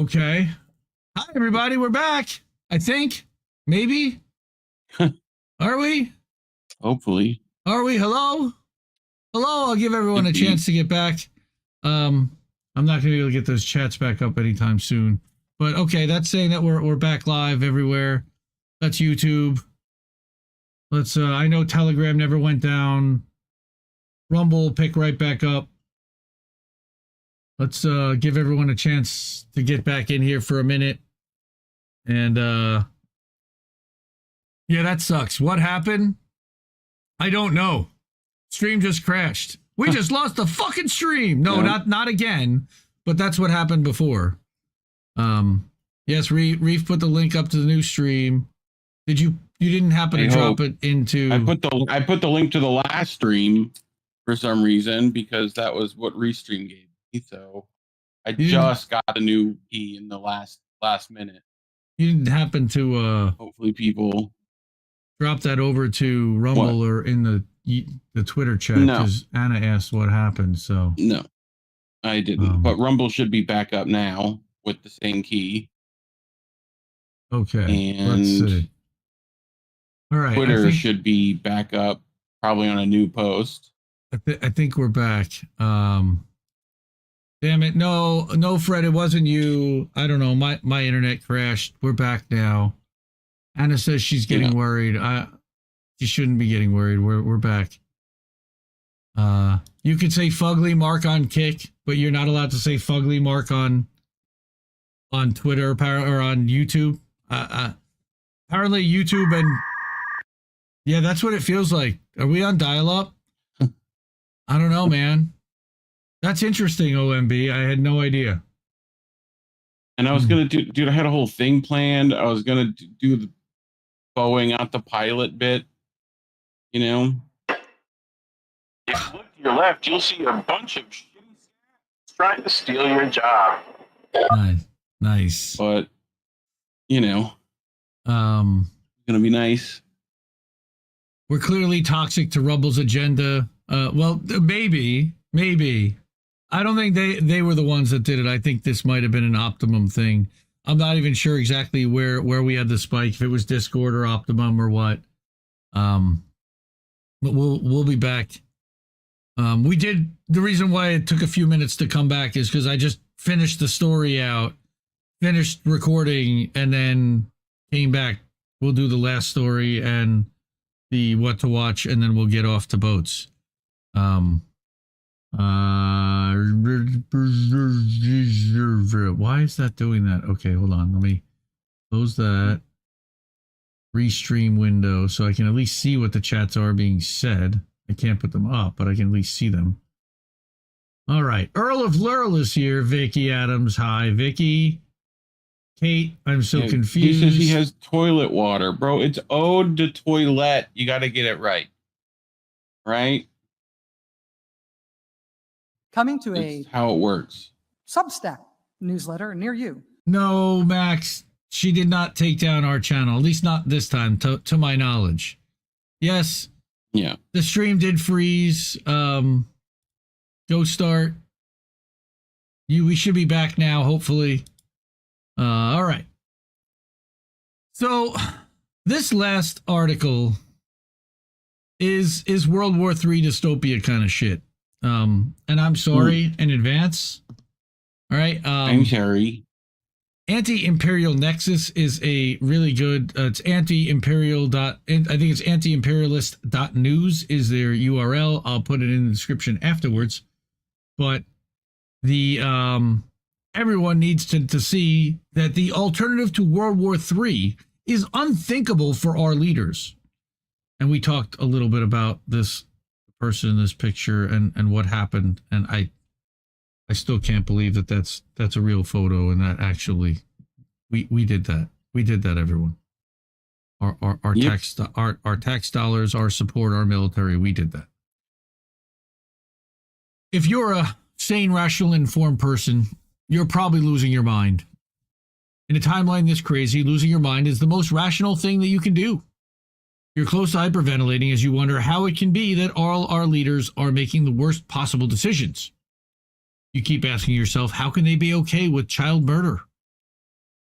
Okay. Hi, everybody. We're back. I think. Maybe. Are we? Hopefully. Are we? Hello? Hello. I'll give everyone a chance to get back. I'm not going to be able to get those chats back up anytime soon. But okay, that's saying that we're back live everywhere. That's YouTube. Let's I know Telegram never went down. Rumble pick right back up. Let's give everyone a chance to get back in here for a minute. And yeah, that sucks. What happened? I don't know. Stream just crashed. We just lost the fucking stream. No, not again. But that's what happened before. Yes, Reef put the link up to the new stream. Did you didn't happen to drop it into I put the link to the last stream for some reason because that was what Restream gave me. So I just got a new key in the last minute. You didn't happen to hopefully people drop that over to Rumble or in the Twitter chat because Anna asked what happened. So no, I didn't. But Rumble should be back up now with the same key. Okay, and let's see. All right, Twitter should be back up, probably on a new post. I think we're back. Damn it! No, Fred, it wasn't you. I don't know. My internet crashed. We're back now. Anna says she's getting worried. She shouldn't be getting worried. We're back. You could say fugly mark on Kick, but you're not allowed to say fugly mark on Twitter or on YouTube. Apparently YouTube and yeah, that's what it feels like. Are we on dial-up? I don't know, man. That's interesting, OMB. I had no idea. And I was gonna do. I had a whole thing planned. I was gonna do the Boeing out the pilot bit. You know, if you look to your left, you'll see a bunch of shitty trying to steal your job. Nice. But you know, gonna be nice. We're clearly toxic to Rumble's agenda. Well, maybe. I don't think they were the ones that did it. I think this might have been an Optimum thing. I'm not even sure exactly where we had the spike, if it was Discord or Optimum or what. But we'll be back. We did. The reason why it took a few minutes to come back is because I just finished the story out, finished recording, and then came back. We'll do the last story and the what to watch, and then we'll get off to boats. Why is that doing that? Okay, hold on. Let me close that restream window so I can at least see what the chats are being said. I can't put them up, but I can at least see them. All right. Earl of Lurl is here. Vicky Adams. Hi, Vicky. Kate, I'm so confused. He says he has toilet water. Bro, it's ode to toilet. You got to get it right. Right? Coming to That's how it works. Substack newsletter near you. No, Max, she did not take down our channel, at least not this time, to my knowledge. Yes. Yeah. The stream did freeze. Go start. We should be back now, hopefully. All right. So this last article is World War III dystopia kind of shit. And I'm sorry in advance. All right. I'm sorry. Anti-Imperial Nexus is a really good, it's anti-imperial I think it's anti-imperialist.news is their URL. I'll put it in the description afterwards. But the, everyone needs to see that the alternative to World War III is unthinkable for our leaders. And we talked a little bit about this person in this picture and what happened. And I still can't believe that that's a real photo and that actually we did that. We did that, everyone. Our tax dollars, our support, our military, we did that. If you're a sane, rational, informed person, you're probably losing your mind. In a timeline this crazy, losing your mind is the most rational thing that you can do. You're close to hyperventilating as you wonder how it can be that all our leaders are making the worst possible decisions. You keep asking yourself, how can they be okay with child murder,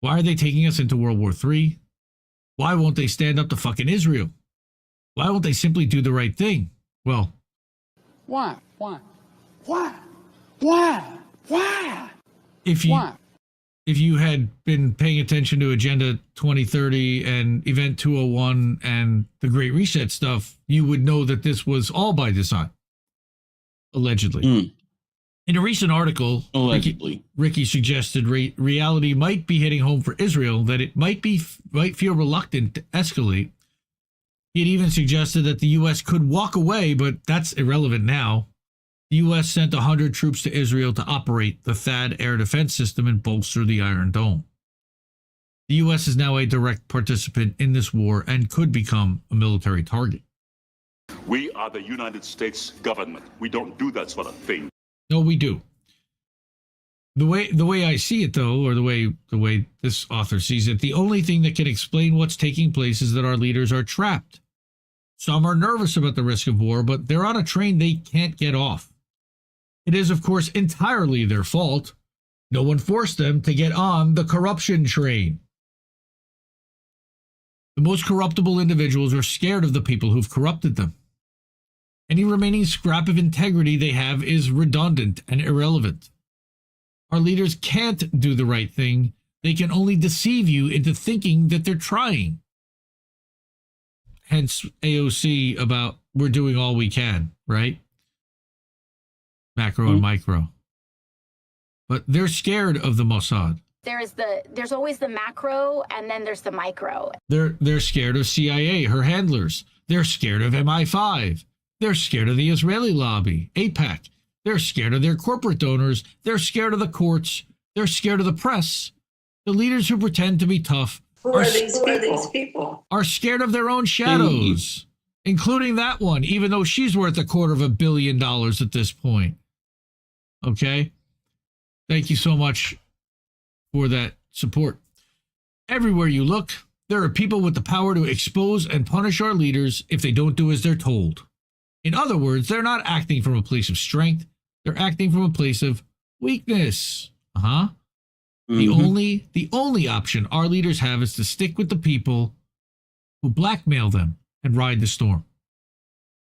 Why are they taking us into World War III? Why won't they stand up to fucking Israel? Why won't they simply do the right thing? Well, Why? If you had been paying attention to Agenda 2030 and Event 201 and the Great Reset stuff, you would know that this was all by design, allegedly. In a recent article, Ricky suggested reality might be hitting home for Israel, that it might feel reluctant to escalate. He had even suggested that the U.S. could walk away, but that's irrelevant now. The U.S. sent 100 troops to Israel to operate the THAAD air defense system and bolster the Iron Dome. The U.S. is now a direct participant in this war and could become a military target. We are the United States government. We don't do that sort of thing. No, we do. The way I see it, though, or the way this author sees it, the only thing that can explain what's taking place is that our leaders are trapped. Some are nervous about the risk of war, but they're on a train they can't get off. It is, of course, entirely their fault. No one forced them to get on the corruption train. The most corruptible individuals are scared of the people who've corrupted them. Any remaining scrap of integrity they have is redundant and irrelevant. Our leaders can't do the right thing. They can only deceive you into thinking that they're trying. Hence AOC about we're doing all we can, right? Macro and micro. But they're scared of the Mossad. There's always the macro and then there's the micro. They're scared of CIA, her handlers. They're scared of MI5. They're scared of the Israeli lobby, AIPAC. They're scared of their corporate donors. They're scared of the courts. They're scared of the press. The leaders who pretend to be tough are these people? Are scared of their own shadows, including that one, even though she's worth $250 million at this point. Okay? Thank you so much for that support. Everywhere you look, there are people with the power to expose and punish our leaders if they don't do as they're told. In other words, they're not acting from a place of strength. They're acting from a place of weakness. The only option our leaders have is to stick with the people who blackmail them and ride the storm.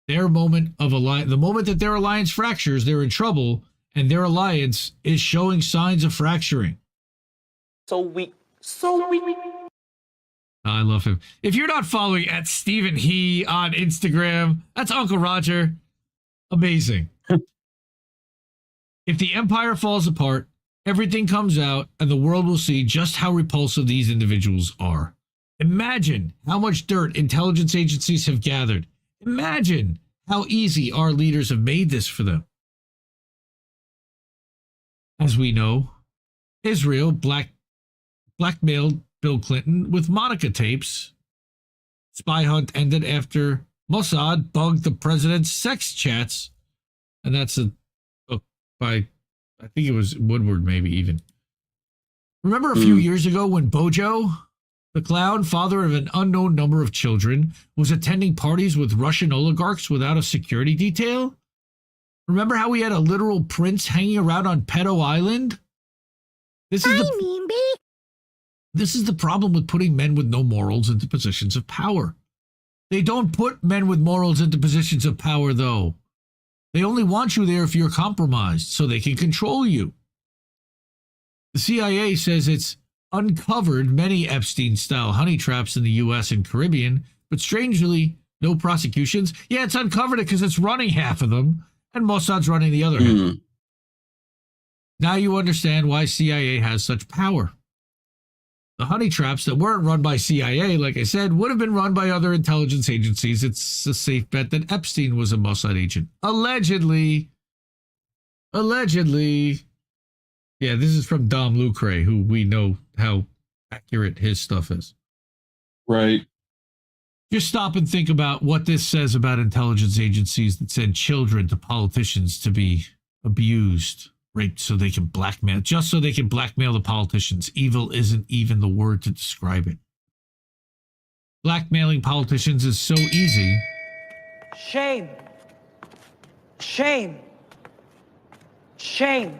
The moment that their alliance fractures, they're in trouble, and their alliance is showing signs of fracturing. So weak. I love him. If you're not following at Stephen He on Instagram, that's Uncle Roger. Amazing. If the empire falls apart, everything comes out, and the world will see just how repulsive these individuals are. Imagine how much dirt intelligence agencies have gathered. Imagine how easy our leaders have made this for them. As we know, Israel blackmailed Bill Clinton with Monica tapes. Spy hunt ended after Mossad bugged the president's sex chats. And that's a book by, I think it was Woodward, maybe even. Remember a few years ago when Bojo, the clown, father of an unknown number of children, was attending parties with Russian oligarchs without a security detail? Remember how we had a literal prince hanging around on Pedo Island? This is the problem with putting men with no morals into positions of power. They don't put men with morals into positions of power, though. They only want you there if you're compromised, so they can control you. The CIA says it's uncovered many Epstein-style honey traps in the U.S. and Caribbean, but strangely, no prosecutions. Yeah, it's uncovered it because it's running half of them, and Mossad's running the other half. Now you understand why CIA has such power. The honey traps that weren't run by CIA, like I said, would have been run by other intelligence agencies. It's a safe bet that Epstein was a Mossad agent. Allegedly. Yeah, this is from Dom Lucre, who we know how accurate his stuff is. Right. Just stop and think about what this says about intelligence agencies that send children to politicians to be abused, raped, so they can blackmail, just so they can blackmail the politicians. Evil isn't even the word to describe it. Blackmailing politicians is so easy. Shame. Shame. Shame.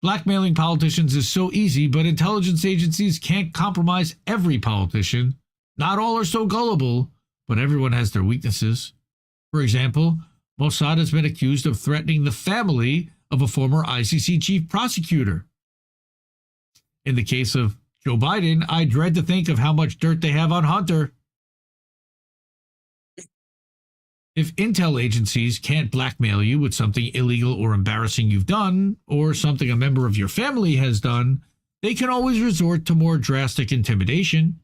Blackmailing politicians is so easy, but intelligence agencies can't compromise every politician. Not all are so gullible, but everyone has their weaknesses. For example, Mossad has been accused of threatening the family of a former ICC chief prosecutor. In the case of Joe Biden, I dread to think of how much dirt they have on Hunter. If intel agencies can't blackmail you with something illegal or embarrassing you've done, or something a member of your family has done, they can always resort to more drastic intimidation.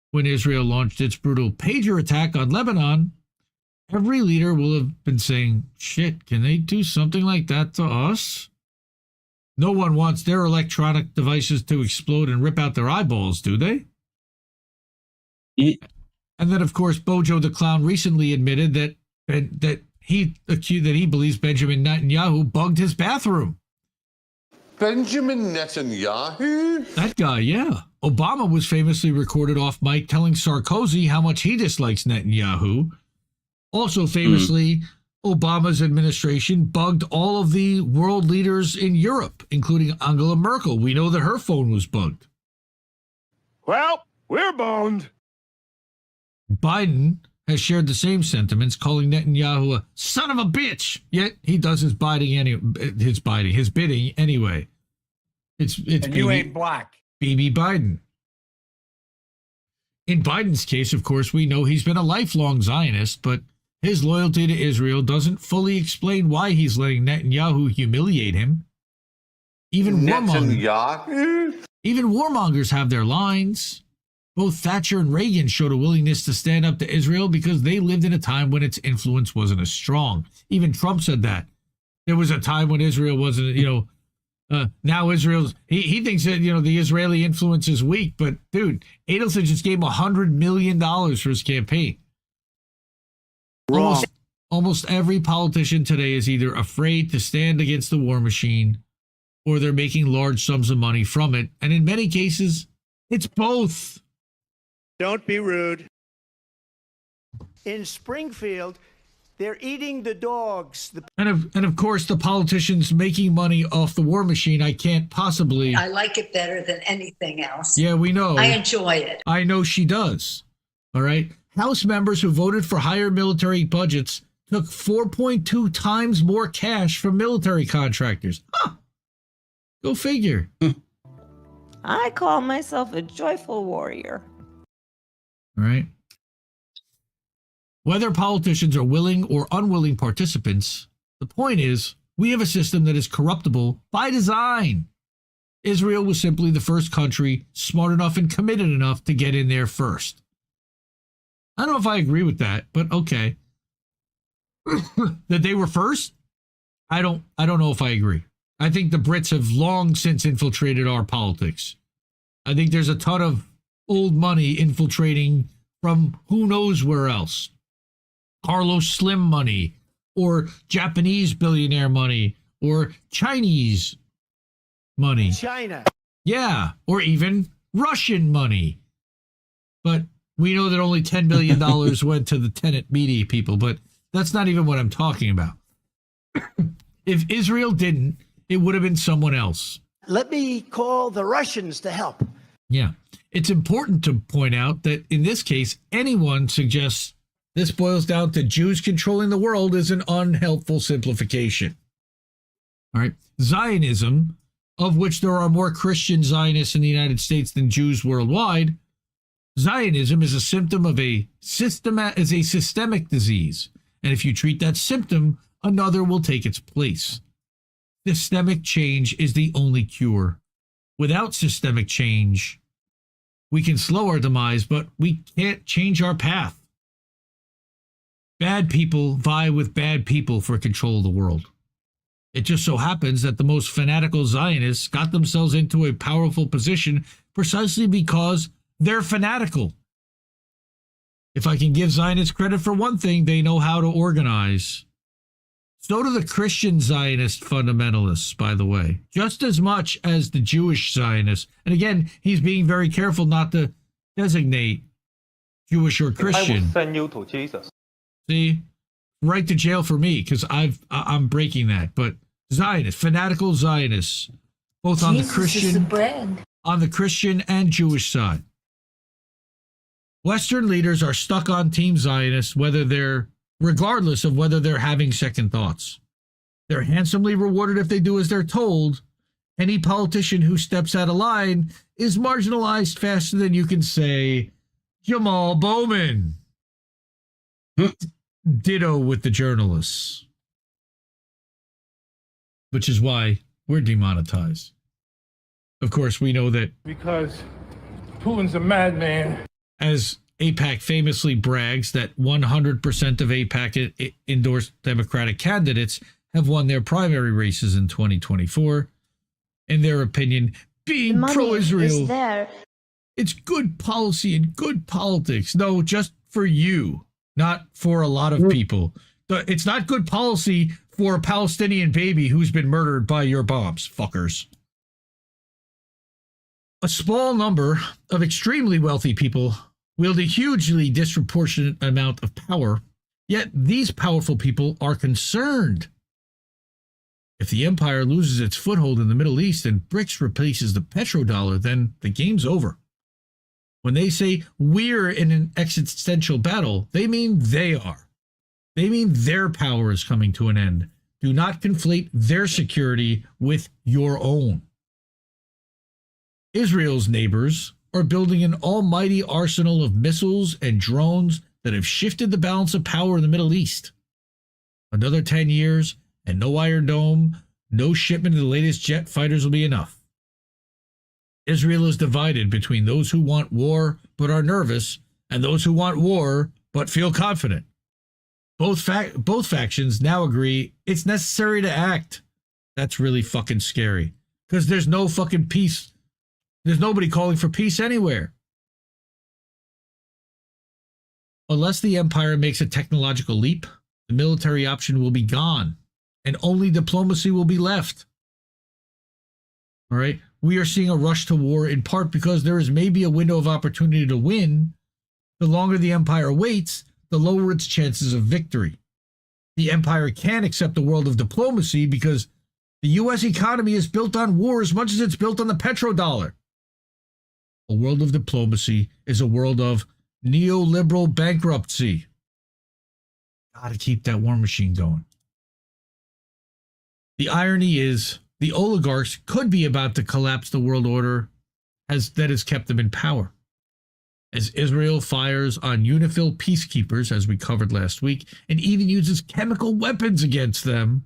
When Israel launched its brutal pager attack on Lebanon, every leader will have been saying, shit, can they do something like that to us? No one wants their electronic devices to explode and rip out their eyeballs, do they? And then, of course, Bojo the Clown recently admitted that he believes Benjamin Netanyahu bugged his bathroom. Benjamin Netanyahu? That guy, yeah. Obama was famously recorded off mic telling Sarkozy how much he dislikes Netanyahu. Also famously, Obama's administration bugged all of the world leaders in Europe, including Angela Merkel. We know that her phone was bugged. Well, we're boned. Biden has shared the same sentiments, calling Netanyahu a son of a bitch. Yet he does his bidding anyway. It's And you ain't black. BB Biden. In Biden's case, of course, we know he's been a lifelong Zionist, but his loyalty to Israel doesn't fully explain why he's letting Netanyahu humiliate him. Even warmongers have their lines. Both Thatcher and Reagan showed a willingness to stand up to Israel because they lived in a time when its influence wasn't as strong. Even Trump said that. There was a time when Israel wasn't, now Israel's, he thinks that, the Israeli influence is weak, but dude, Adelson just gave him $100 million for his campaign. Wrong. Almost every politician today is either afraid to stand against the war machine or they're making large sums of money from it. And in many cases, it's both. Don't be rude. In Springfield, they're eating the dogs. And of course, the politicians making money off the war machine, I can't possibly. I like it better than anything else. Yeah, we know. I enjoy it. I know she does. All right. House members who voted for higher military budgets took 4.2 times more cash from military contractors. Huh. Go figure. I call myself a joyful warrior. All right. Whether politicians are willing or unwilling participants, the point is we have a system that is corruptible by design. Israel was simply the first country smart enough and committed enough to get in there first. I don't know if I agree with that, but okay. That they were first? I don't know if I agree. I think the Brits have long since infiltrated our politics. I think there's a ton of old money infiltrating from who knows where else. Carlos Slim money, or Japanese billionaire money, or Chinese money. China. Yeah, or even Russian money. But we know that only $10 million went to the tenant media people, but that's not even what I'm talking about. If Israel didn't, it would have been someone else. Let me call the Russians to help. Yeah. It's important to point out that in this case, anyone suggests this boils down to Jews controlling the world is an unhelpful simplification. All right. Zionism, of which there are more Christian Zionists in the United States than Jews worldwide, Zionism is a symptom of a systemic disease. And if you treat that symptom, another will take its place. Systemic change is the only cure. Without systemic change, we can slow our demise, but we can't change our path. Bad people vie with bad people for control of the world. It just so happens that the most fanatical Zionists got themselves into a powerful position precisely because they're fanatical. If I can give Zionists credit for one thing, they know how to organize. So do the Christian Zionist fundamentalists, by the way, just as much as the Jewish Zionists. And again, he's being very careful not to designate Jewish or Christian. I will send you to Jesus. See, right to jail for me because I'm breaking that. But Zionists, fanatical Zionists, both on the Christian and Jewish side. Western leaders are stuck on Team Zionists regardless of whether they're having second thoughts. They're handsomely rewarded if they do as they're told. Any politician who steps out of line is marginalized faster than you can say, Jamal Bowman. Ditto with the journalists. Which is why we're demonetized. Of course, we know that Because Putin's a madman. as AIPAC famously brags that 100% of AIPAC endorsed Democratic candidates have won their primary races in 2024. In their opinion, being pro-Israel, it's good policy and good politics. No, just for you, not for a lot of people. It's not good policy for a Palestinian baby who's been murdered by your bombs, fuckers. A small number of extremely wealthy people wield a hugely disproportionate amount of power, yet these powerful people are concerned. If the empire loses its foothold in the Middle East and BRICS replaces the petrodollar, then the game's over. When they say we're in an existential battle, they mean they are. They mean their power is coming to an end. Do not conflate their security with your own. Israel's neighbors are building an almighty arsenal of missiles and drones that have shifted the balance of power in the Middle East. Another 10 years and no Iron Dome, no shipment of the latest jet fighters will be enough. Israel is divided between those who want war but are nervous and those who want war but feel confident. Both factions now agree it's necessary to act. That's really fucking scary because there's no fucking peace. There's nobody calling for peace anywhere. Unless the empire makes a technological leap, the military option will be gone and only diplomacy will be left. All right. We are seeing a rush to war in part because there is maybe a window of opportunity to win. The longer the empire waits, the lower its chances of victory. The empire can't accept a world of diplomacy because the U.S. economy is built on war as much as it's built on the petrodollar. A world of diplomacy is a world of neoliberal bankruptcy. Gotta keep that war machine going. The irony is the oligarchs could be about to collapse the world order that has kept them in power. As Israel fires on UNIFIL peacekeepers, as we covered last week, and even uses chemical weapons against them,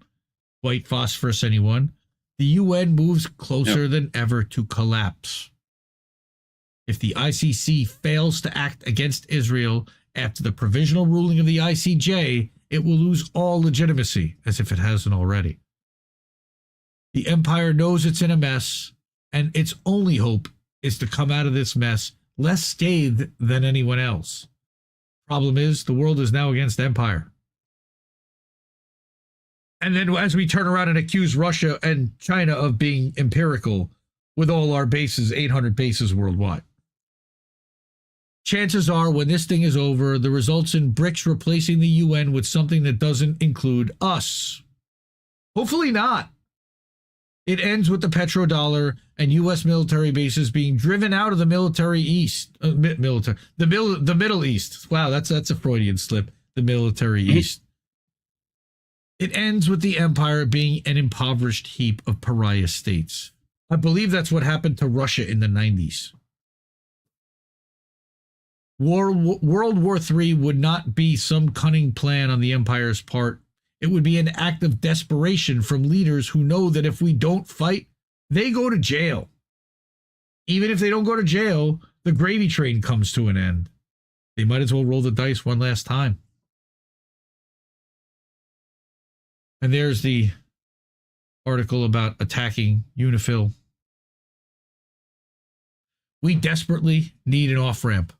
white phosphorus anyone, the UN moves closer than ever to collapse. If the ICC fails to act against Israel after the provisional ruling of the ICJ, it will lose all legitimacy, as if it hasn't already. The empire knows it's in a mess, and its only hope is to come out of this mess less scathed than anyone else. Problem is, the world is now against empire. And then as we turn around and accuse Russia and China of being empirical with all our bases, 800 bases worldwide. Chances are when this thing is over, the results in BRICS replacing the UN with something that doesn't include us. Hopefully not. It ends with the petrodollar and U.S. military bases being driven out of the Middle East. Wow, that's a Freudian slip. The military East. It ends with the empire being an impoverished heap of pariah states. I believe that's what happened to Russia in the 90s. World War III would not be some cunning plan on the empire's part. It would be an act of desperation from leaders who know that if we don't fight, they go to jail. Even if they don't go to jail, the gravy train comes to an end. They might as well roll the dice one last time. And there's the article about attacking UNIFIL. We desperately need an off-ramp,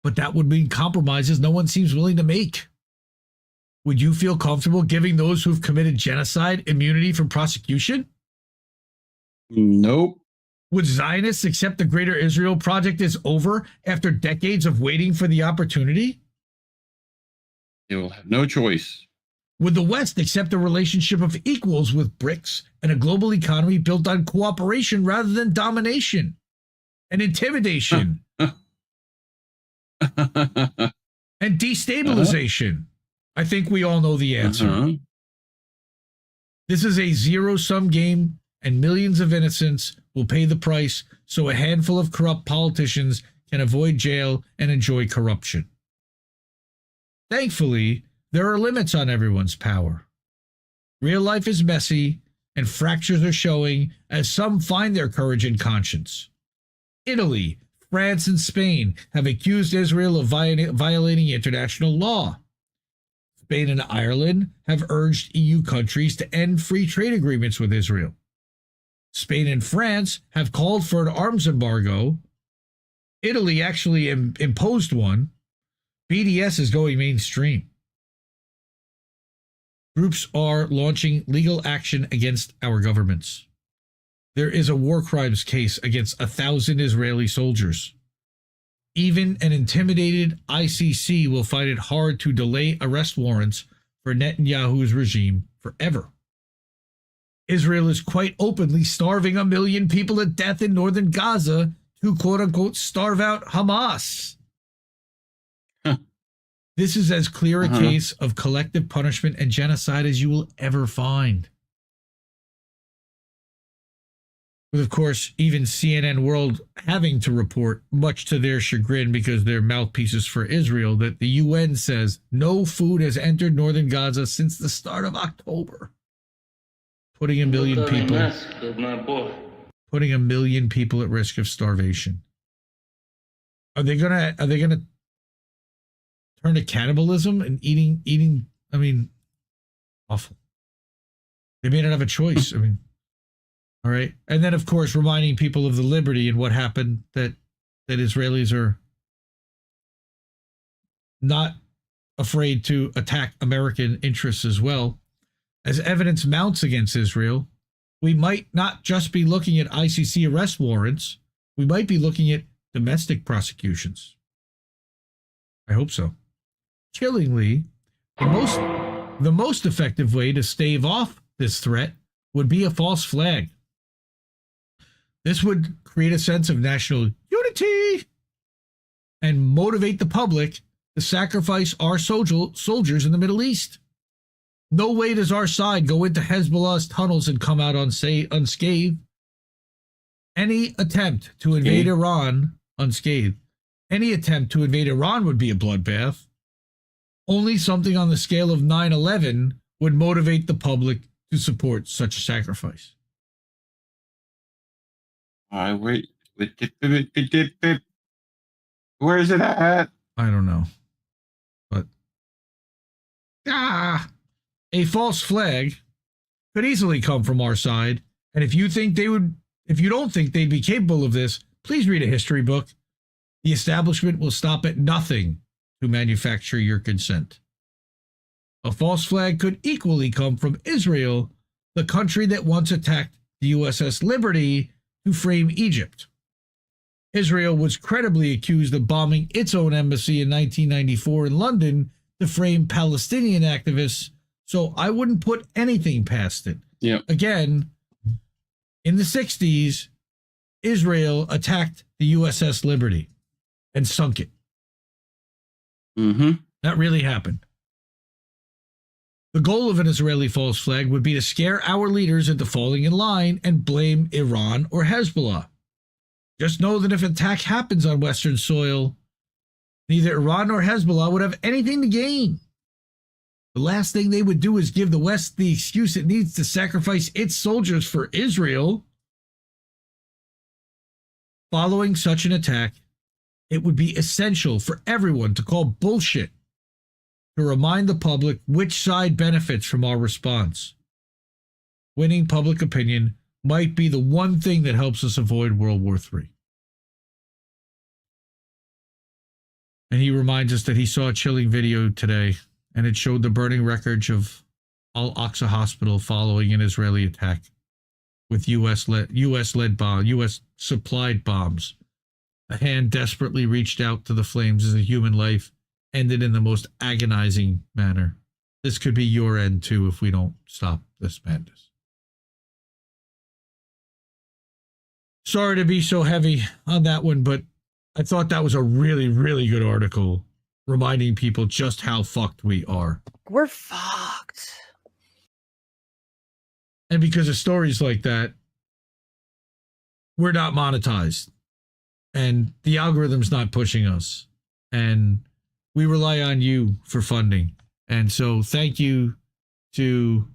but that would mean compromises no one seems willing to make. Would you feel comfortable giving those who've committed genocide immunity from prosecution? Nope. Would Zionists accept the Greater Israel Project is over after decades of waiting for the opportunity? They will have no choice. Would the West accept a relationship of equals with BRICS and a global economy built on cooperation rather than domination and intimidation and destabilization? I think we all know the answer. This is a zero-sum game, and millions of innocents will pay the price so a handful of corrupt politicians can avoid jail and enjoy corruption. Thankfully, there are limits on everyone's power. Real life is messy, and fractures are showing as some find their courage and conscience. Italy, France, and Spain have accused Israel of violating international law. Spain and Ireland have urged EU countries to end free trade agreements with Israel. Spain and France have called for an arms embargo. Italy actually imposed one. BDS is going mainstream. Groups are launching legal action against our governments. There is a war crimes case against 1,000 Israeli soldiers. Even an intimidated ICC will find it hard to delay arrest warrants for Netanyahu's regime forever. Israel is quite openly starving 1 million people to death in northern Gaza to quote-unquote starve out Hamas. This is as clear a case of collective punishment and genocide as you will ever find. With, of course, even CNN World having to report, much to their chagrin because they're mouthpieces for Israel, that the UN says no food has entered northern Gaza since the start of October. Putting 1 million people at risk of starvation. Are they gonna turn to cannibalism and eating? I mean, awful. They may not have a choice. I mean, all right. And then, of course, reminding people of the liberty and what happened, that Israelis are not afraid to attack American interests as well. As evidence mounts against Israel, we might not just be looking at ICC arrest warrants. We might be looking at domestic prosecutions. I hope so. Chillingly, the most effective way to stave off this threat would be a false flag. This would create a sense of national unity and motivate the public to sacrifice our soldiers in the Middle East. No way does our side go into Hezbollah's tunnels and come out unscathed. Any attempt to invade Iran unscathed. Any attempt to invade Iran would be a bloodbath. Only something on the scale of 9/11 would motivate the public to support such a sacrifice. Wait. Where is it at? I don't know. But a false flag could easily come from our side. And if you don't think they'd be capable of this, please read a history book. The establishment will stop at nothing to manufacture your consent. A false flag could equally come from Israel, the country that once attacked the USS Liberty to frame Egypt. Israel was credibly accused of bombing its own embassy in 1994 in London to frame Palestinian activists, so I wouldn't put anything past it. Yeah. Again, in the 60s, Israel attacked the USS Liberty and sunk it. That really happened. The goal of an Israeli false flag would be to scare our leaders into falling in line and blame Iran or Hezbollah. Just know that if an attack happens on Western soil, neither Iran nor Hezbollah would have anything to gain. The last thing they would do is give the West the excuse it needs to sacrifice its soldiers for Israel. Following such an attack, it would be essential for everyone to call bullshit, to remind the public which side benefits from our response. Winning public opinion might be the one thing that helps us avoid World War III. And he reminds us that he saw a chilling video today, and it showed the burning wreckage of Al-Aqsa Hospital following an Israeli attack with U.S. supplied bombs. A hand desperately reached out to the flames as a human life ended in the most agonizing manner. this could be your end too if we don't stop this madness. Sorry to be so heavy on that one, but I thought that was a really, really good article reminding people just how fucked we are. We're fucked. And because of stories like that, we're not monetized. And the algorithm's not pushing us. And we rely on you for funding. And so thank you to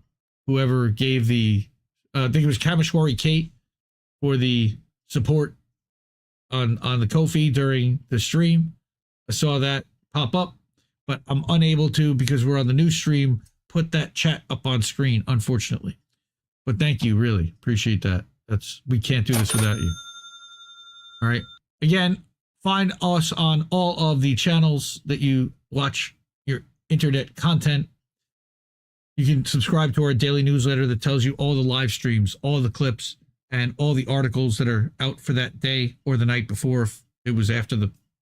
whoever gave the, I think it was Kameshwari Kate, for the support on the Ko-fi during the stream. I saw that pop up, but I'm unable to, because we're on the new stream, put that chat up on screen, unfortunately. But thank you, really. Appreciate that. We can't do this without you. All right. Again, find us on all of the channels that you watch your internet content. You can subscribe to our daily newsletter that tells you all the live streams, all the clips, and all the articles that are out for that day or the night before, if it was after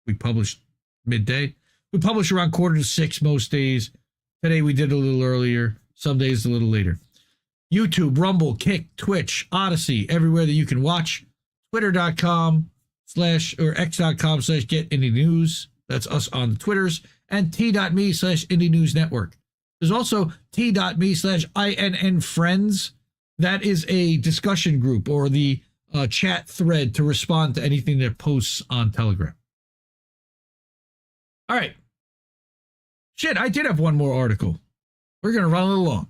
we published midday. We publish around 5:45 most days. Today we did a little earlier, some days a little later. YouTube, Rumble, Kick, Twitch, Odyssey, everywhere that you can watch. Twitter.com/X.com/GetIndieNews. That's us on the Twitters. And T.me/IndieNewsNetwork. There's also T.me/INNFriends. That is a discussion group or the chat thread to respond to anything that posts on Telegram. All right. Shit, I did have one more article. We're going to run a little long.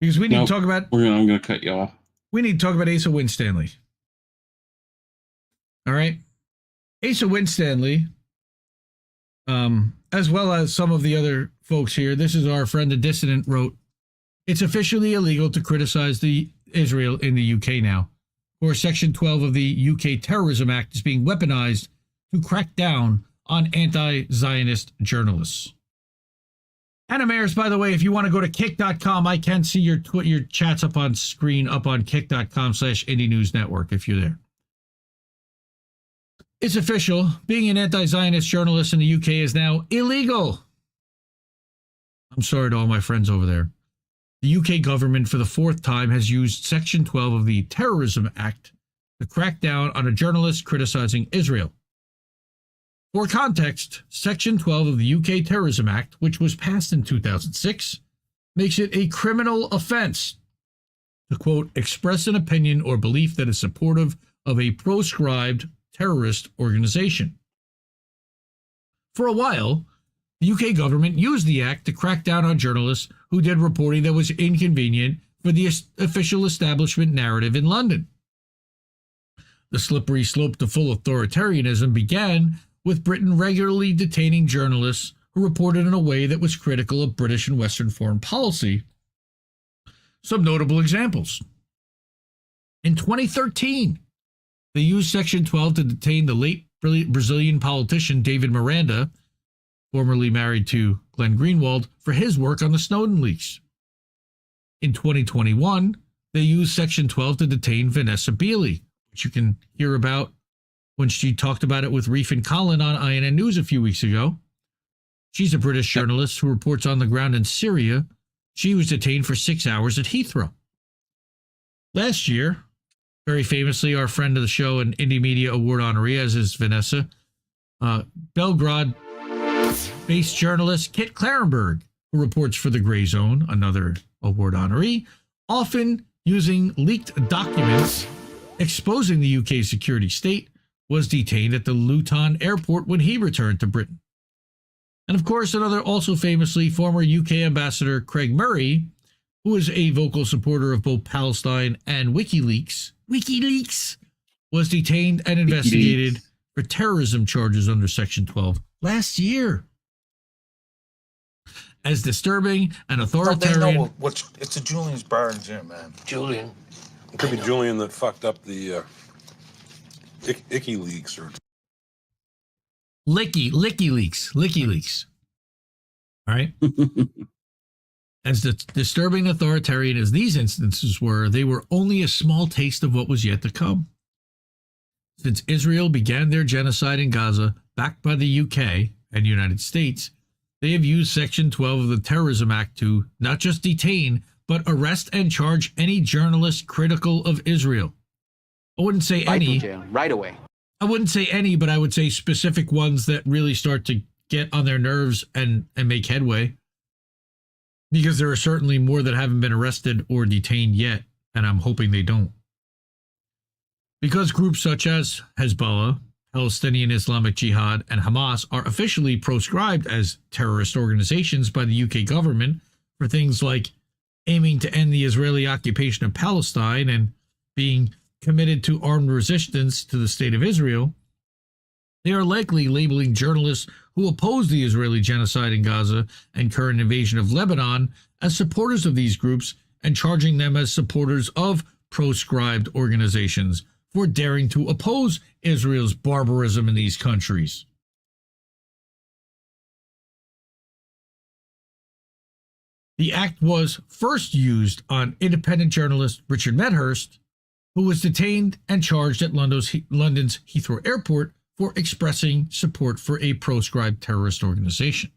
Because we need to talk about... I'm going to cut you off. We need to talk about Asa Winstanley. All right? Asa Winstanley, as well as some of the other folks here, this is our friend the Dissident wrote, it's officially illegal to criticize Israel in the UK now. Or Section 12 of the UK Terrorism Act is being weaponized to crack down on anti-Zionist journalists. Anna Mayers, by the way, if you want to go to kick.com, I can see your chats up on screen, up on kick.com/Indie News Network if you're there. It's official. Being an anti-Zionist journalist in the UK is now illegal. I'm sorry to all my friends over there. The UK government, for the fourth time, has used Section 12 of the Terrorism Act to crack down on a journalist criticizing Israel. For context, Section 12 of the UK Terrorism Act, which was passed in 2006, makes it a criminal offense to, quote, express an opinion or belief that is supportive of a proscribed terrorist organization. For a while, the UK government used the act to crack down on journalists who did reporting that was inconvenient for the official establishment narrative in London. The slippery slope to full authoritarianism began with Britain regularly detaining journalists who reported in a way that was critical of British and Western foreign policy. Some notable examples. In 2013, they used Section 12 to detain the late Brazilian politician David Miranda, formerly married to Glenn Greenwald, for his work on the Snowden leaks. In 2021, they used Section 12 to detain Vanessa Beeley, which you can hear about when she talked about it with Reef and Colin on INN News a few weeks ago. She's a British journalist who reports on the ground in Syria. She was detained for 6 hours at Heathrow. Last year, very famously, our friend of the show and Indie Media Award honoree, as is Vanessa, Belgrade-based journalist Kit Clarenberg, who reports for The Grey Zone, another award honoree, often using leaked documents exposing the UK security state, was detained at the Luton airport when he returned to Britain. And of course, another also famously former UK ambassador Craig Murray, who is a vocal supporter of both Palestine and WikiLeaks, was detained and investigated for terrorism charges under Section 12 last year. As disturbing and authoritarian... It's a Julian's bar and gym, man. Julian. It could be Julian that fucked up the Icky Leaks or... Licky Leaks. All right? As disturbing authoritarian as these instances were, they were only a small taste of what was yet to come. Since Israel began their genocide in Gaza, backed by the UK and United States, They have used Section 12 of the Terrorism Act to not just detain, but arrest and charge any journalist critical of Israel. I wouldn't say any. Right away. I wouldn't say any, but I would say specific ones that really start to get on their nerves and make headway. Because there are certainly more that haven't been arrested or detained yet, and I'm hoping they don't. Because groups such as Hezbollah, Palestinian Islamic Jihad, and Hamas are officially proscribed as terrorist organizations by the UK government for things like aiming to end the Israeli occupation of Palestine and being committed to armed resistance to the State of Israel, they are likely labeling journalists who oppose the Israeli genocide in Gaza and current invasion of Lebanon as supporters of these groups and charging them as supporters of proscribed organizations for daring to oppose Israel's barbarism in these countries. The act was first used on independent journalist Richard Medhurst, who was detained and charged at London's Heathrow Airport for expressing support for a proscribed terrorist organization.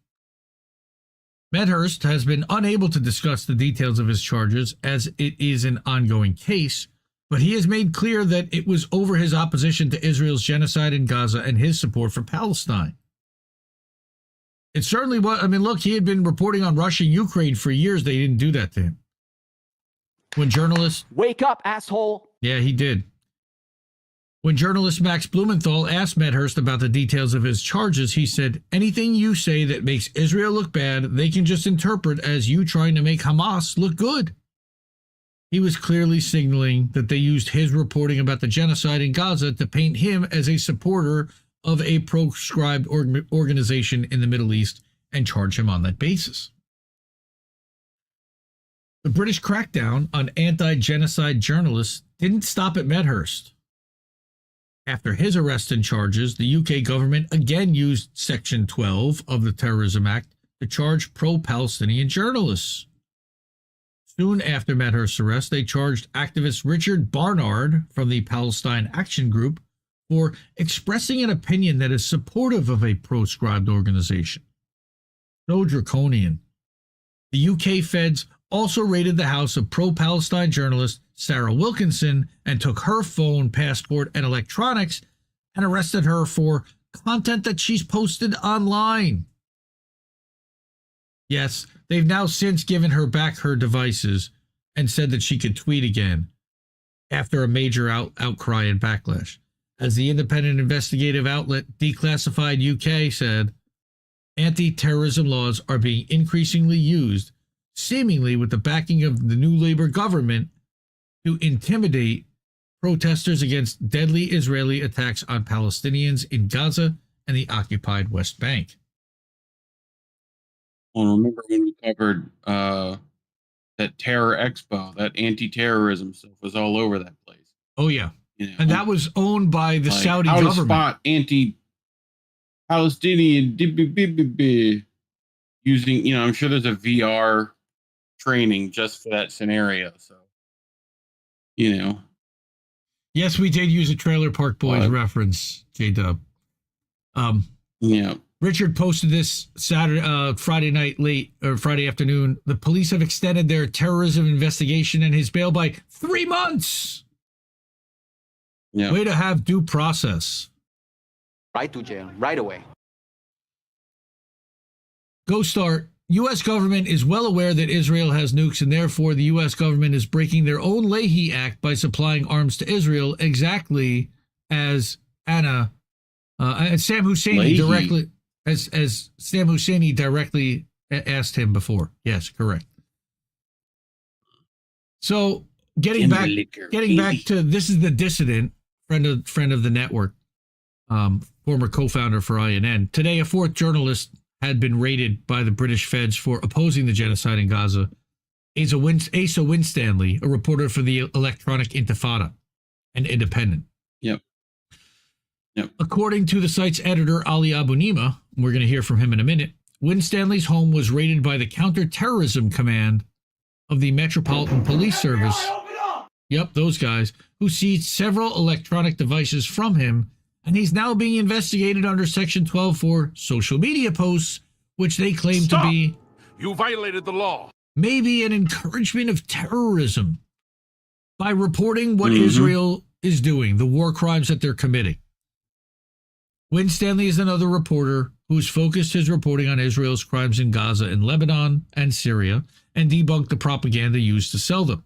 Medhurst has been unable to discuss the details of his charges as it is an ongoing case, but he has made clear that it was over his opposition to Israel's genocide in Gaza and his support for Palestine. It certainly was. I mean, look, he had been reporting on Russia and Ukraine for years. They didn't do that to him. When journalists... Wake up, asshole! Yeah, he did. When journalist Max Blumenthal asked Medhurst about the details of his charges, he said, anything you say that makes Israel look bad, they can just interpret as you trying to make Hamas look good. He was clearly signaling that they used his reporting about the genocide in Gaza to paint him as a supporter of a proscribed organization in the Middle East and charge him on that basis. The British crackdown on anti-genocide journalists didn't stop at Medhurst. After his arrest and charges, the UK government again used Section 12 of the Terrorism Act to charge pro-Palestinian journalists. Soon after Medhurst's arrest, they charged activist Richard Barnard from the Palestine Action Group for expressing an opinion that is supportive of a proscribed organization. So draconian. The UK feds also raided the house of pro-Palestine journalist Sarah Wilkinson and took her phone, passport, and electronics and arrested her for content that she's posted online. Yes, they've now since given her back her devices and said that she could tweet again after a major outcry and backlash. As the independent investigative outlet Declassified UK said, anti-terrorism laws are being increasingly used, seemingly with the backing of the new Labour government, to intimidate protesters against deadly Israeli attacks on Palestinians in Gaza and the occupied West Bank. Well, remember when we covered that Terror Expo, that anti-terrorism stuff was all over that place. Oh, yeah. You know, and that was owned by the Saudi how government. to spot anti-Palestinian using, you know, I'm sure there's a VR training just for that scenario. So, you know. Yes, we did use a Trailer Park Boys reference, J-Dub. Yeah. Richard posted this Friday night late, or Friday afternoon. The police have extended their terrorism investigation and his bail by 3 months. Yeah. Way to have due process. Right to jail, right away. Go start. U.S. government is well aware that Israel has nukes, and therefore the U.S. government is breaking their own Leahy Act by supplying arms to Israel, exactly as Sam Husseini directly, as Sam Husseini directly asked him before. Yes, correct. So getting back to this is the dissident, friend of the network, former co-founder for INN. Today, a fourth journalist had been raided by the British feds for opposing the genocide in Gaza. Asa Winstanley, a reporter for the Electronic Intifada, an independent. Yep. According to the site's editor, Ali Abunima, we're going to hear from him in a minute, Winstanley's home was raided by the Counterterrorism Command of the Metropolitan Police Service. Yep, those guys, who seized several electronic devices from him, and he's now being investigated under Section 12 for social media posts which they claim to be You violated the law. maybe an encouragement of terrorism by reporting what Israel is doing, the war crimes that they're committing. Winstanley is another reporter who's focused his reporting on Israel's crimes in Gaza and Lebanon and Syria and debunked the propaganda used to sell them.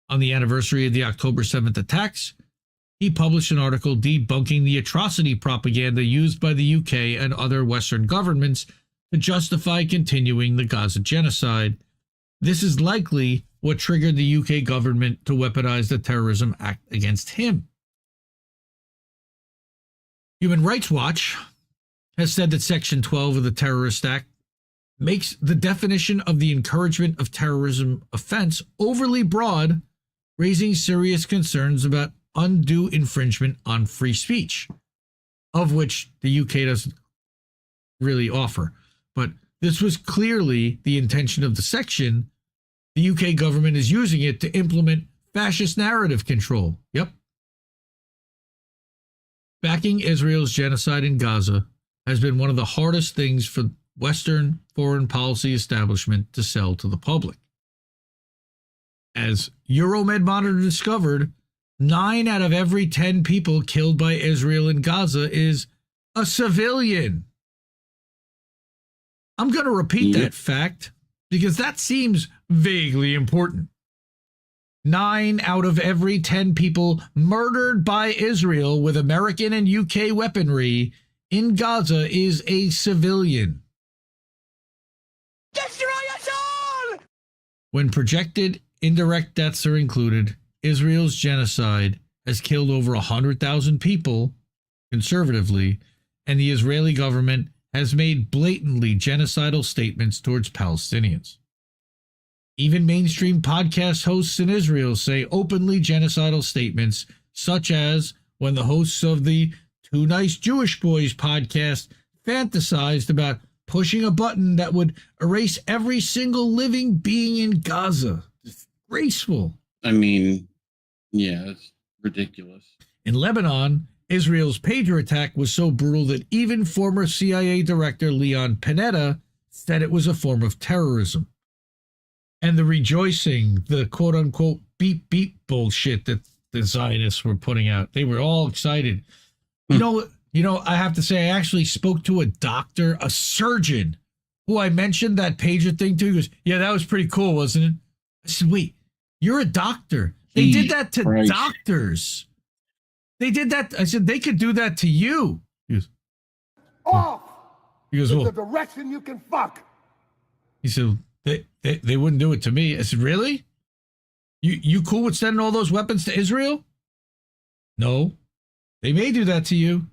On the anniversary of the October 7th attacks, he published an article debunking the atrocity propaganda used by the UK and other Western governments to justify continuing the Gaza genocide. This is likely what triggered the UK government to weaponize the terrorism act against him. Human Rights Watch has said that Section 12 of the Terrorist Act makes the definition of the encouragement of terrorism offense overly broad, raising serious concerns about undue infringement on free speech, of which the UK doesn't really offer. But this was clearly the intention of the section. The UK government is using it to implement fascist narrative control. Yep. Backing Israel's genocide in Gaza has been one of the hardest things for Western foreign policy establishment to sell to the public. As Euromed Monitor discovered, 9 out of every 10 people killed by Israel in Gaza is a civilian. I'm going to repeat that fact because that seems vaguely important. 9 out of every 10 people murdered by Israel with American and UK weaponry in Gaza is a civilian. Destroy us all! When projected indirect deaths are included, Israel's genocide has killed over 100,000 people, conservatively, and the Israeli government has made blatantly genocidal statements towards Palestinians. Even mainstream podcast hosts in Israel say openly genocidal statements, such as when the hosts of the Two Nice Jewish Boys podcast fantasized about pushing a button that would erase every single living being in Gaza. Disgraceful. I mean, yeah, it's ridiculous. In Lebanon, Israel's pager attack was so brutal that even former CIA Director Leon Panetta said it was a form of terrorism. And the rejoicing, the quote-unquote beep-beep bullshit that the Zionists were putting out, they were all excited. You know, I have to say, I actually spoke to a doctor, a surgeon, who I mentioned that pager thing to. He goes, yeah, that was pretty cool, wasn't it? I said, wait, you're a doctor. They did that to doctors. They did that. I said, they could do that to you. He goes, Off! He goes, well, the direction you can fuck! He said, they wouldn't do it to me. I said, really? You cool with sending all those weapons to Israel? No. They may do that to you.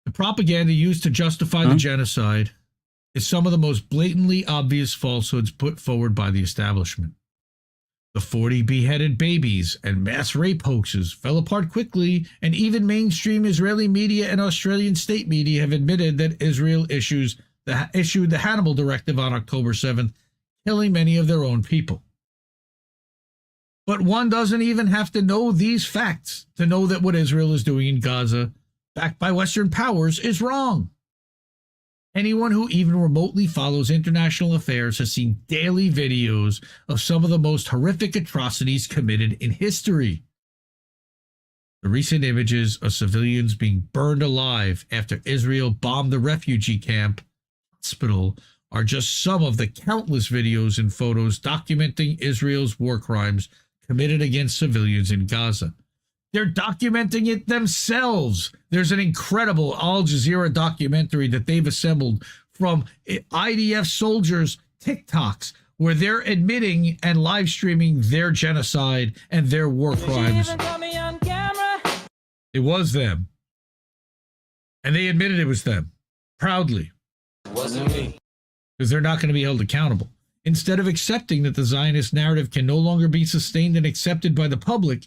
The propaganda used to justify the genocide is some of the most blatantly obvious falsehoods put forward by the establishment. The 40 beheaded babies and mass rape hoaxes fell apart quickly, and even mainstream Israeli media and Australian state media have admitted that Israel issued the Hannibal Directive on October 7th, killing many of their own people. But one doesn't even have to know these facts to know that what Israel is doing in Gaza, backed by Western powers, is wrong. Anyone who even remotely follows international affairs has seen daily videos of some of the most horrific atrocities committed in history. The recent images of civilians being burned alive after Israel bombed the refugee camp hospital are just some of the countless videos and photos documenting Israel's war crimes committed against civilians in Gaza. They're documenting it themselves. There's an incredible Al Jazeera documentary that they've assembled from IDF soldiers' TikToks where they're admitting and live streaming their genocide and their war crimes. It was them. And they admitted it was them. Proudly. It wasn't me. Because they're not going to be held accountable. Instead of accepting that the Zionist narrative can no longer be sustained and accepted by the public,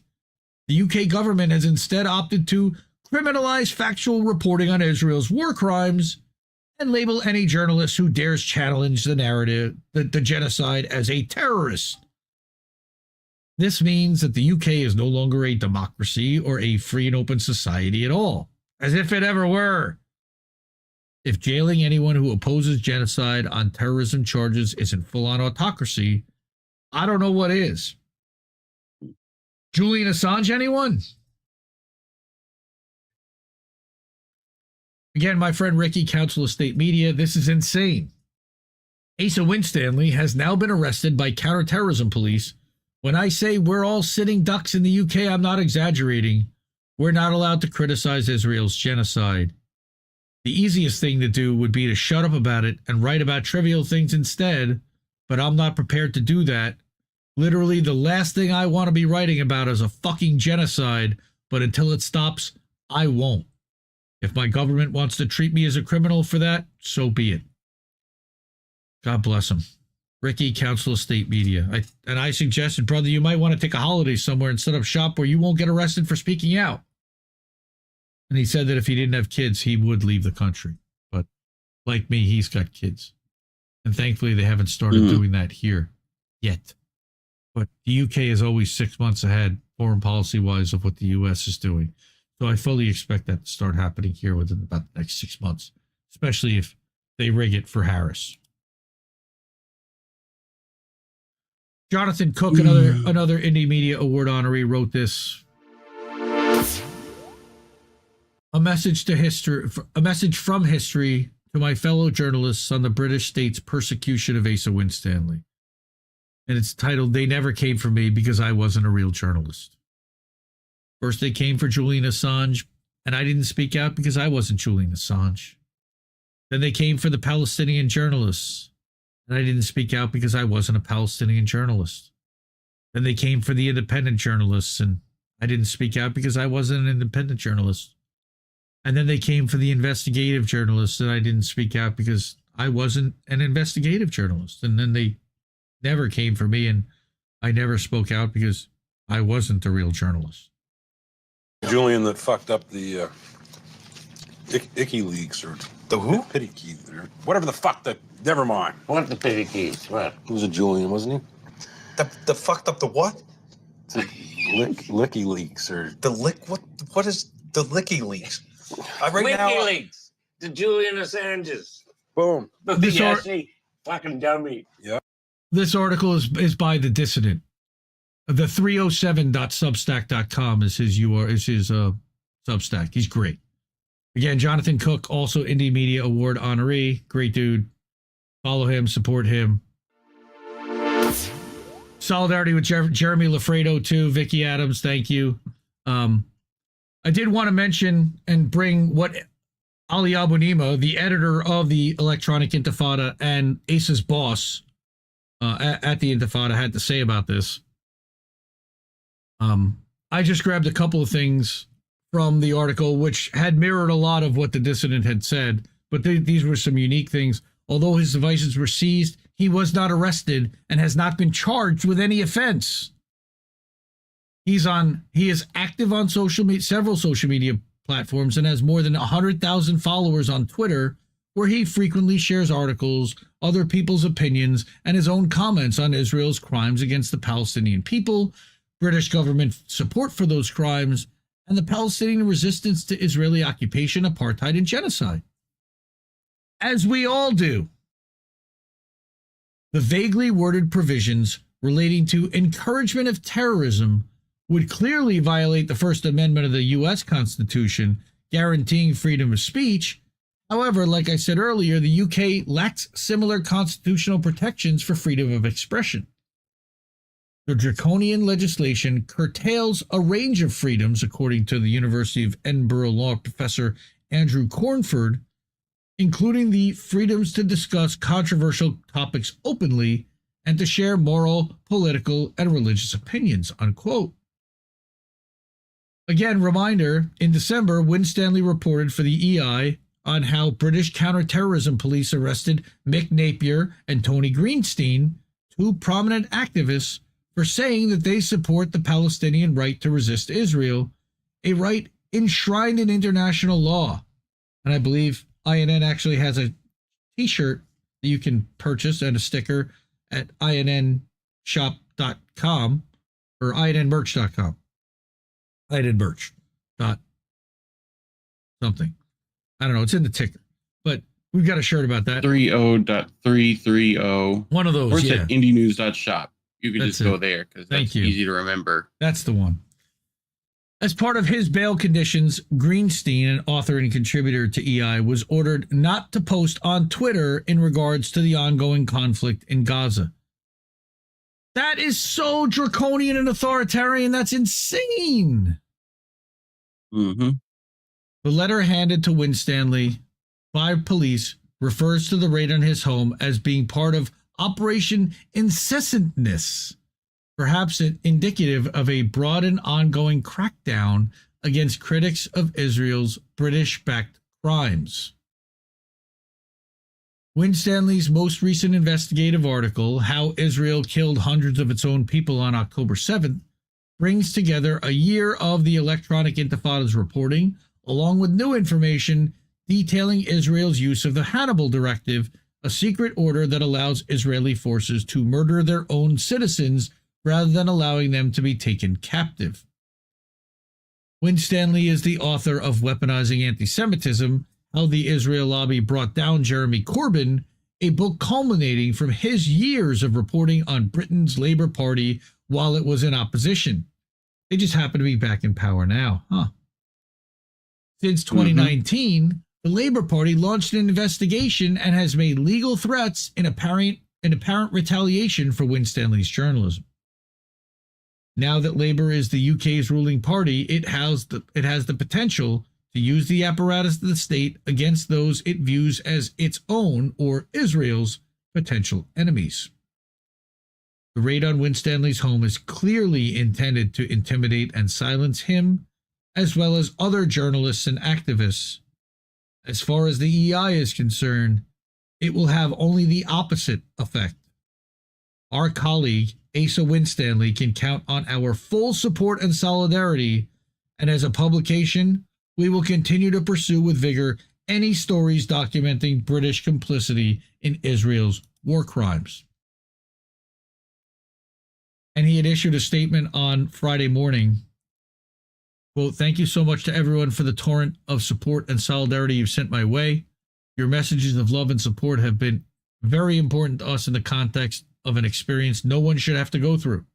the UK government has instead opted to criminalize factual reporting on Israel's war crimes and label any journalist who dares challenge the narrative, the genocide, as a terrorist. This means that the UK is no longer a democracy or a free and open society at all, as if it ever were. If jailing anyone who opposes genocide on terrorism charges isn't full-on autocracy, I don't know what is. Julian Assange, anyone? Again, my friend Ricky, Council of State Media, this is insane. Asa Winstanley has now been arrested by counterterrorism police. When I say we're all sitting ducks in the UK, I'm not exaggerating. We're not allowed to criticize Israel's genocide. The easiest thing to do would be to shut up about it and write about trivial things instead, but I'm not prepared to do that. Literally, the last thing I want to be writing about is a fucking genocide, but until it stops, I won't. If my government wants to treat me as a criminal for that, so be it. God bless him. Ricky, Council of State Media. I suggested, brother, you might want to take a holiday somewhere and set up shop where you won't get arrested for speaking out. And he said that if he didn't have kids, he would leave the country. But like me, he's got kids. And thankfully, they haven't started doing that here yet. But the UK is always 6 months ahead, foreign policy-wise, of what the US is doing. So I fully expect that to start happening here within about the next 6 months, especially if they rig it for Harris. Jonathan Cook, another Indie Media Award honoree, wrote this. A message from history to my fellow journalists on the British state's persecution of Asa Winstanley. And it's titled, They Never Came for Me Because I Wasn't a Real Journalist. First they came for Julian Assange, and I didn't speak out because I wasn't Julian Assange. Then they came for the Palestinian journalists, and I didn't speak out because I wasn't a Palestinian journalist. Then they came for the independent journalists, and I didn't speak out because I wasn't an independent journalist. And then they came for the investigative journalists, and I didn't speak out because I wasn't an investigative journalist. And then they never came for me, and I never spoke out because I wasn't a real journalist. Julian that fucked up the Icky Leaks or The who? Pity Key or whatever the fuck that. Never mind. What the Pity Keys? What? He was a Julian, wasn't he? The fucked up the what? Licky Leaks or The lick. What is the Licky Leaks? WikiLeaks. The Julian Assanges. boom. Fucking dummy. Yeah. This article is by The Dissident. The 307.substack.com is his Substack. He's great. Again, Jonathan Cook, also Indie Media Award honoree. Great dude. Follow him, support him. Solidarity with Jeremy Lafredo, too. Vicky Adams, thank you. I did want to mention and bring what Ali Abunimah, the editor of the Electronic Intifada and Asa's boss at the Intifada, had to say about this. I just grabbed a couple of things from the article, which had mirrored a lot of what the dissident had said, but these were some unique things. Although his devices were seized, he was not arrested and has not been charged with any offense. He is active on several social media platforms and has more than 100,000 followers on Twitter, where he frequently shares articles, other people's opinions, and his own comments on Israel's crimes against the Palestinian people, British government support for those crimes, and the Palestinian resistance to Israeli occupation, apartheid, and genocide. As we all do. The vaguely worded provisions relating to encouragement of terrorism would clearly violate the First Amendment of the U.S. Constitution, guaranteeing freedom of speech. However, like I said earlier, the UK lacks similar constitutional protections for freedom of expression. The draconian legislation curtails a range of freedoms, according to the University of Edinburgh law professor Andrew Cornford, including the freedoms to discuss controversial topics openly and to share moral, political, and religious opinions, unquote. Again, reminder, in December, Winstanley reported for the EI on how British counterterrorism police arrested Mick Napier and Tony Greenstein, two prominent activists, for saying that they support the Palestinian right to resist Israel, a right enshrined in international law. And I believe INN actually has a t-shirt that you can purchase and a sticker at innshop.com or innmerch.com. innmerch. Something. I don't know. It's in the ticker. But We've got a shirt about that. 30.330. One of those, Or it's yeah. at indienews.shop. You can That's just go it. there because Thank that's you. easy to remember. That's the one. As part of his bail conditions, Greenstein, an author and contributor to EI, was ordered not to post on Twitter in regards to the ongoing conflict in Gaza. That is so draconian and authoritarian. That's insane. Mm-hmm. The letter handed to Winstanley by police refers to the raid on his home as being part of Operation Incessantness, perhaps indicative of a broad and ongoing crackdown against critics of Israel's British-backed crimes. Winstanley's most recent investigative article, How Israel Killed Hundreds of Its Own People on October 7th, brings together a year of the Electronic Intifada's reporting, along with new information detailing Israel's use of the Hannibal Directive, a secret order that allows Israeli forces to murder their own citizens rather than allowing them to be taken captive. Winstanley is the author of Weaponizing Anti-Semitism, How the Israel Lobby Brought Down Jeremy Corbyn, a book culminating from his years of reporting on Britain's Labour Party while it was in opposition. They just happen to be back in power now, huh? Since 2019, the Labour Party launched an investigation and has made legal threats in apparent retaliation for Winstanley's journalism. Now that Labour is the UK's ruling party, it has the potential to use the apparatus of the state against those it views as its own or Israel's potential enemies. The raid on Winstanley's home is clearly intended to intimidate and silence him, as well as other journalists and activists. As far as the EI is concerned, it will have only the opposite effect. Our colleague, Asa Winstanley, can count on our full support and solidarity, and as a publication, we will continue to pursue with vigor any stories documenting British complicity in Israel's war crimes. And he had issued a statement on Friday morning. Quote, thank you so much to everyone for the torrent of support and solidarity you've sent my way. Your messages of love and support have been very important to us in the context of an experience no one should have to go through.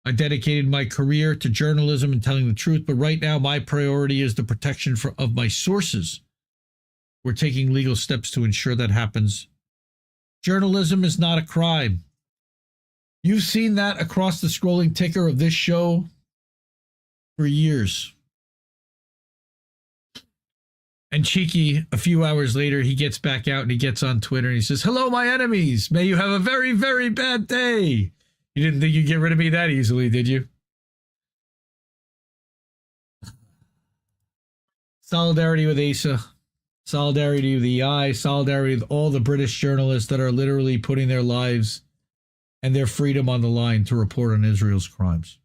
I dedicated my career to journalism and telling the truth, but right now my priority is the protection of my sources. We're taking legal steps to ensure that happens. Journalism is not a crime. You've seen that across the scrolling ticker of this show for years. And cheeky, a few hours later, he gets back out and he gets on Twitter and he says, hello, my enemies. May you have a very, very bad day. You didn't think you'd get rid of me that easily, did you? Solidarity with Asa. Solidarity with EI. Solidarity with all the British journalists that are literally putting their lives and their freedom on the line to report on Israel's crimes.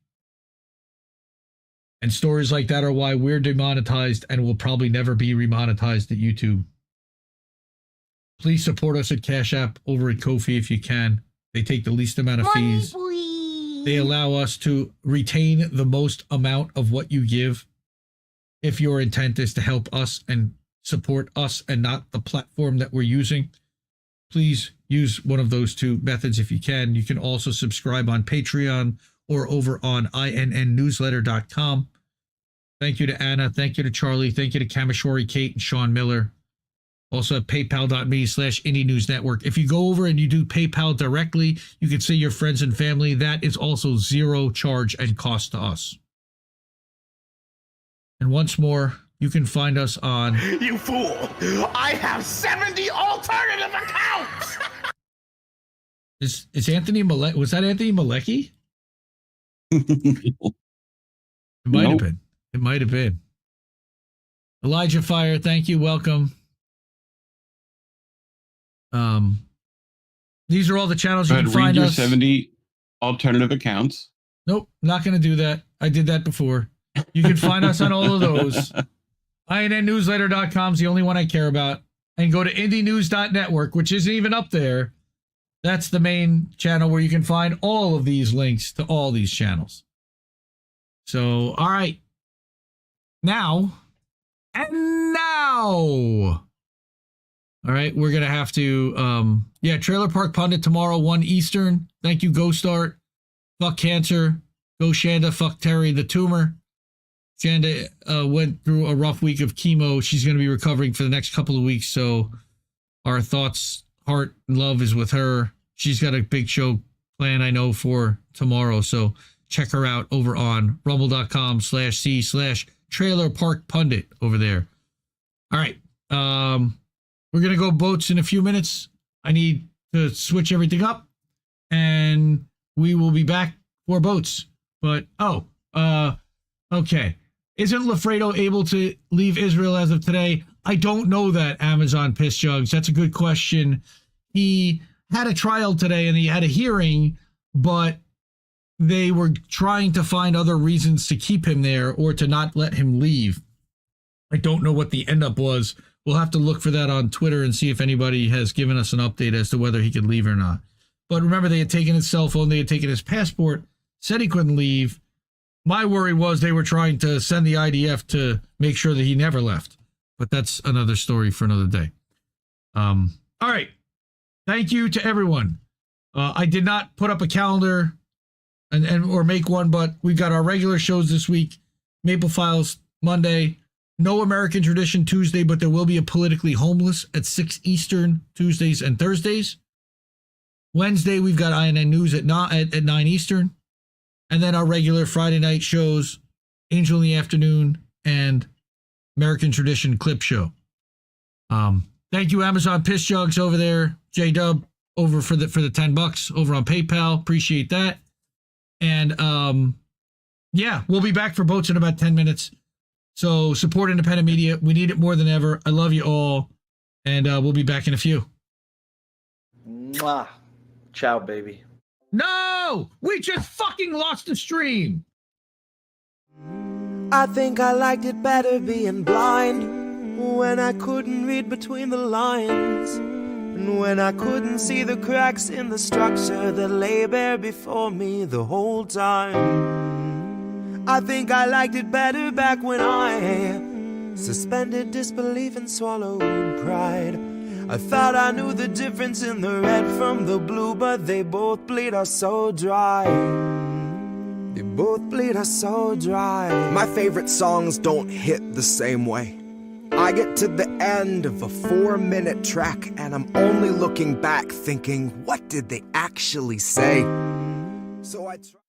And stories like that are why we're demonetized and will probably never be remonetized at YouTube. Please support us at Cash App, over at Ko-fi if you can. They take the least amount of fees. They allow us to retain the most amount of what you give if your intent is to help us and support us and not the platform that we're using. Please use one of those two methods if you can. You can also subscribe on Patreon or over on INNnewsletter.com. Thank you to Anna. Thank you to Charlie. Thank you to Kamishwari, Kate, and Sean Miller. Also at paypal.me/Indie News Network. If you go over and you do PayPal directly, you can see your friends and family. That is also zero charge and cost to us. And once more, you can find us on... You fool! I have 70 alternative accounts! Is Anthony Malek? Was that Anthony Malecki? It might have been. It might have been. Elijah Fire, thank you. Welcome. These are all the channels you can find us. 70 alternative accounts. Nope, not going to do that. I did that before. You can find us on all of those. INNnewsletter.com is the only one I care about. And go to indienews.network, which isn't even up there. That's the main channel where you can find all of these links to all these channels. So, all right. Now, All right, we're going to have to, Trailer Park Pundit tomorrow, 1 Eastern. Thank you, Go Start. Fuck cancer. Go Shanda. Fuck Terry, the tumor. Shanda went through a rough week of chemo. She's going to be recovering for the next couple of weeks, so our thoughts, heart, and love is with her. She's got a big show planned, I know, for tomorrow, so check her out over on rumble.com/c/Trailer Park Pundit over there. All right. We're going to go boats in a few minutes. I need to switch everything up, and we will be back for boats. But, okay. Isn't Lafredo able to leave Israel as of today? I don't know that, Amazon Piss Jugs. That's a good question. He had a trial today, and he had a hearing, but they were trying to find other reasons to keep him there or to not let him leave. I don't know what the end up was. We'll have to look for that on Twitter and see if anybody has given us an update as to whether he could leave or not. But remember, they had taken his cell phone, they had taken his passport, said he couldn't leave. My worry was they were trying to send the IDF to make sure that he never left. But that's another story for another day. All right. Thank you to everyone. I did not put up a calendar or make one, but we've got our regular shows this week. Maple Files Monday. No American Tradition Tuesday, but there will be a Politically Homeless at 6 Eastern Tuesdays and Thursdays. Wednesday, we've got INN News at 9 Eastern. And then our regular Friday night shows, Angel in the Afternoon and American Tradition Clip Show. Thank you, Amazon Piss Jugs over there. J-Dub over for the $10 over on PayPal. Appreciate that. And we'll be back for boats in about 10 minutes. So support independent media. We need it more than ever. I love you all. And we'll be back in a few. Mwah. Ciao, baby. No! We just fucking lost the stream! I think I liked it better being blind, when I couldn't read between the lines, and when I couldn't see the cracks in the structure that lay bare before me the whole time. I think I liked it better back when I suspended disbelief and swallowed pride. I thought I knew the difference in the red from the blue, but they both bleed us so dry. They both bleed us so dry. My favorite songs don't hit the same way. I get to the end of a 4-minute track and I'm only looking back thinking, what did they actually say? So I try.